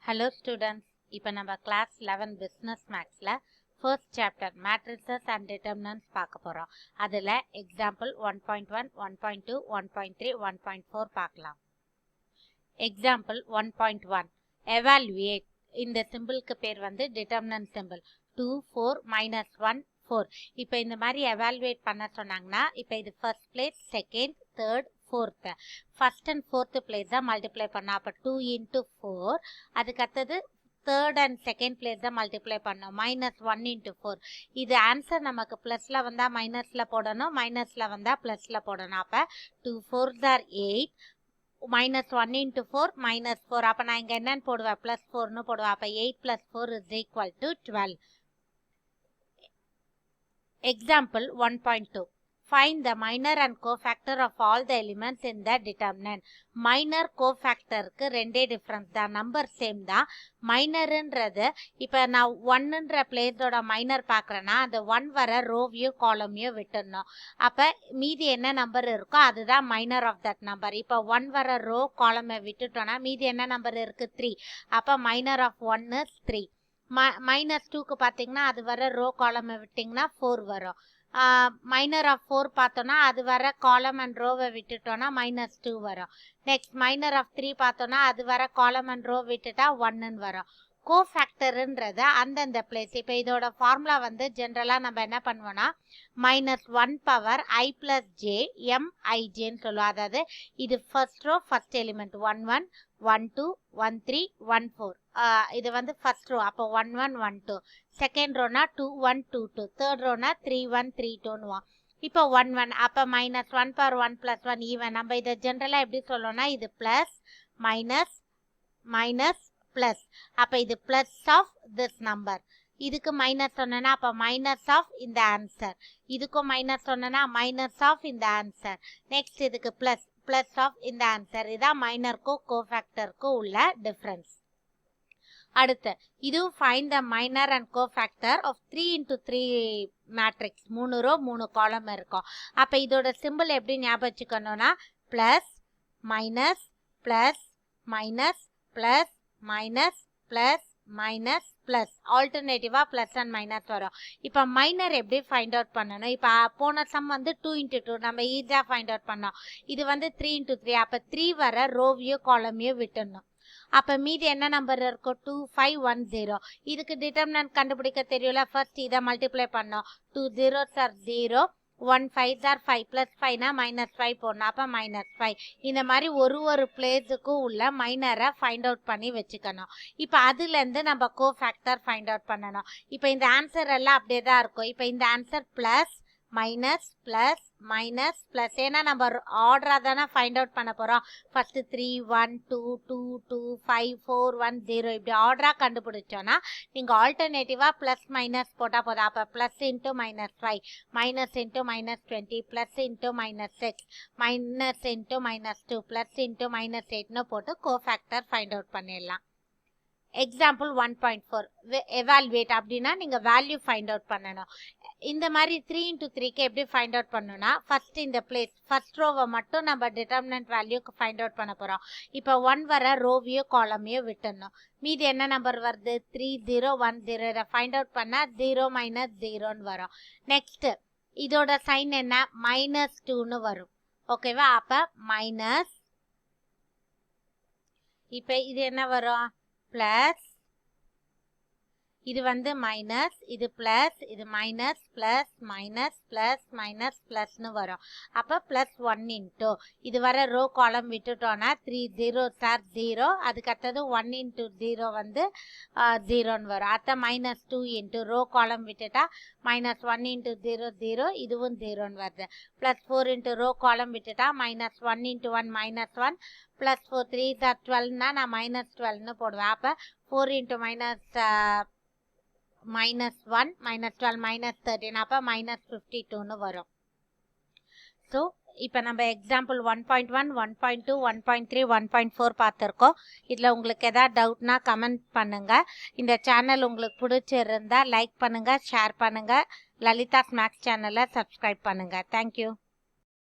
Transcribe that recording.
Hello students, இப்போ நம்ம class 11 business mathsல first chapter matrices and determinants பார்க்க போறோம். அதுல example 1.1, 1.2, 1.3, 1.4 பார்க்கலாம். Example 1.1 evaluate. இந்த சிம்பிளுக்கு பேர் வந்து determinant symbol. 2, 4, minus 1, 4. இப்போ இந்த மாதிரி evaluate பண்ண சொன்னாங்கன்னா இப்போ இது first place, second, third, fourth. First and fourth place தான் multiply பண்ணா. அப்ப 2 into 4. அதுக்கு அடுத்தது third and second place தான் multiply பண்ணோம். minus 1 into 4. இது ஆன்சர் நமக்கு பிளஸ்ல வந்தா மைனஸ்ல போடணும், மைனஸ்ல வந்தா பிளஸ்ல போடணும். அப்ப 2 4s are 8. minus 1 into 4 minus 4. அப்ப நான் இங்க என்னன்னு போடுவேன், plus 4னு போடுவேன். அப்ப 8 plus 4 is equal to 12. Example 1.2. Find the minor and cofactor of all the elements in the determinant. Minor cofactorக்கு ரெண்டே டிஃபரன்ஸ் தான், நம்பர் சேம் தான். மைனர்ன்றது இப்போ நான் 1ன்ற பிளேஸோட மைனர் பார்க்குறேன்னா அந்த 1 வர ரோவையோ காலமையோ விட்டுடணும். அப்போ மீதி என்ன நம்பர் இருக்கோ அதுதான் மைனர் ஆஃப் தட் நம்பர். இப்போ 1 வர ரோ காலமை விட்டுட்டோன்னா மீதி என்ன நம்பர் இருக்குது, 3. அப்போ மைனர் ஆஃப் 1 is 3. மைனஸ் 2க்கு பார்த்தீங்கன்னா அது வர ரோ காலமை விட்டிங்கன்னா 4 வரும். மைனர் ஆஃப் 4 பார்த்தோன்னா அது வர காலம் அண்ட் ரோவை விட்டுட்டோன்னா மைனஸ் 2 வரும். நெக்ஸ்ட் மைனர் ஆஃப் 3 பார்த்தோன்னா அது வர காலம் அண்ட் ரோ விட்டுட்டா 1ன்னு வரும். கோஃபேக்டர்ன்றது அந்தந்த பிளேஸ். இப்போ இதோட ஃபார்முலா வந்து ஜென்ரலாக நம்ம என்ன பண்ணுவோம்னா -1 பவர் i plus j mijன்னு சொல்லுவோம். அதாவது இது ஃபர்ஸ்ட் ரோ ஃபர்ஸ்ட் எலிமெண்ட் 1 1 1 2 1 3 1 4. இது வந்து ஃபர்ஸ்ட் ரோ. அப்போ 1 1 1 2. செகண்ட் ரோனா 2 1 2 2. தேர்ட் ரோனா 3 1 3 2னுவோம். இப்போ 1 1. அப்போ -1 பவர் 1 plus 1 ஈவன். நம்ம இதை ஜென்ரலாக எப்படி சொல்லணும்னா இது பிளஸ் மைனஸ் மைனஸ் பிளஸ். அப்போ இது பிளஸ் ஆஃப் திஸ் நம்பர். இதுக்கு மைனஸ் சொன்னா அப்போ மைனஸ் ஆஃப் இந்த ஆன்சர். இதுக்கும் மைனஸ் சொன்னா மைனஸ் ஆஃப் இந்த ஆன்சர். நெக்ஸ்ட் இதுக்கு பிளஸ் பிளஸ் ஆஃப் இந்த ஆன்சர். இதான் மைனருக்கும் கோஃபேக்டருக்கும் உள்ள டிஃபரன்ஸ். அடுத்து இதுவும் find the minor and cofactor of 3 into 3 matrix. 3 row 3 column இருக்கும். அப்போ இதோட சிம்பிள் எப்படி ஞாபகம் வச்சுக்கணும்னா plus minus plus minus plus minus plus minus plus. ஆல்டர்னேட்டிவா பிளஸ் அண்ட் மைனஸ் வரும். இப்போ மைனர் எப்படி ஃபைண்ட் அவுட் பண்ணணும், இப்போ போன சம் வந்து 2 into 2 நம்ம ஈஸியாக ஃபைண்ட் அவுட் பண்ணோம். இது வந்து 3 into 3. அப்போ 3 வர ரோவையோ காலமையோ விட்டுடணும். அப்போ மீதி என்ன நம்பர் இருக்கும், 2 5 1 0. இதுக்கு டிட்டர்மினன்ட் கண்டுபிடிக்க தெரியல. ஃபர்ஸ்ட் இதை மல்டிப்ளை பண்ணோம். 2 zeros are 0, 1 5s are 5 plus 5னா -5 போடணும். அப்போ -5. இந்த மாதிரி ஒரு பிளேஸுக்கும் உள்ள மைனரை ஃபைண்ட் அவுட் பண்ணி வச்சுக்கணும். இப்போ அதுலேருந்து நம்ம கோஃபேக்டர் ஃபைண்ட் அவுட் பண்ணணும். இப்போ இந்த ஆன்சர் எல்லாம் அப்படியே தான் இருக்கும். இப்போ இந்த answer plus minus plus minus plus. ஏன்னா நம்ம ஆர்டராக தானே ஃபைண்ட் அவுட் பண்ண போகிறோம். ஃபர்ஸ்ட் 3 1 2 2 2 5 4 1 0 இப்படி ஆர்டராக கண்டுபிடிச்சோன்னா நீங்கள் ஆல்டர்னேட்டிவாக ப்ளஸ் மைனஸ் போட்டால் போதும். அப்போ plus into -5 minus into -20 plus into -6 minus into -2 plus into -8ன்னு போட்டு கோஃபேக்டர் ஃபைண்ட் அவுட் பண்ணிடலாம். எக்ஸாம்பிள் 1.4 எவால்வேட் அப்படின்னா நீங்கள் வேல்யூ ஃபைண்ட் அவுட் பண்ணணும். இந்த மாதிரி 3 into 3க்கு எப்படி ஃபைண்ட் அவுட் பண்ணணும்னா ஃபர்ஸ்ட் இந்த பிளேஸ் ஃபர்ஸ்ட் ரோவை மட்டும் நம்ம டிட்டர்மினன்ட் வேல்யூக்கு ஃபைண்ட் அவுட் பண்ண போகிறோம். இப்போ 1 வர ரோவையோ காலமையோ விட்டுடணும். மீதி என்ன நம்பர் வருது, 3 0 1 0. இதை ஃபைண்ட் அவுட் பண்ணால் 0 -0ன்னு வரும். நெக்ஸ்ட் இதோட சைன் என்ன, -2ன்னு வரும். ஓகேவா? அப்போ மைனஸ். இப்போ இது என்ன வரும், பிளஸ். இது வந்து மைனஸ், இது பிளஸ், இது minus plus minus plus minus பிளஸ்னு வரும். அப்போ ப்ளஸ் 1 இன்ட்டு இது வர ரோ காலம் விட்டுட்டோன்னா 3 zeros are 0. அதுக்கு அடுத்தது 1 into 0 வந்து 0ன்னு வரும். அடுத்த -2 இன்ட்டு ரோ காலம் விட்டுட்டா -1 into 0 0. இதுவும் 0ன்னு வருது. ப்ளஸ் 4 இன்ட்டு ரோ காலம் விட்டுட்டா -1 into 1 -1 ப்ளஸ் 4 3 12னா நான் -12ன்னு போடுவேன். அப்போ 4 into -1 -12 -13. அப்போ -52ன்னு வரும். ஸோ இப்போ நம்ம எக்ஸாம்பிள் 1.1 1.2 1.3 1.4 பார்த்துருக்கோம். இதில் உங்களுக்கு எதாவது டவுட்னா கமெண்ட் பண்ணுங்கள். இந்த சேனல் உங்களுக்கு பிடிச்சிருந்தா லைக் பண்ணுங்கள், ஷேர் பண்ணுங்கள். லலிதாஸ் மேக்ஸ் சேனலை சப்ஸ்கிரைப் பண்ணுங்கள். தேங்க்யூ.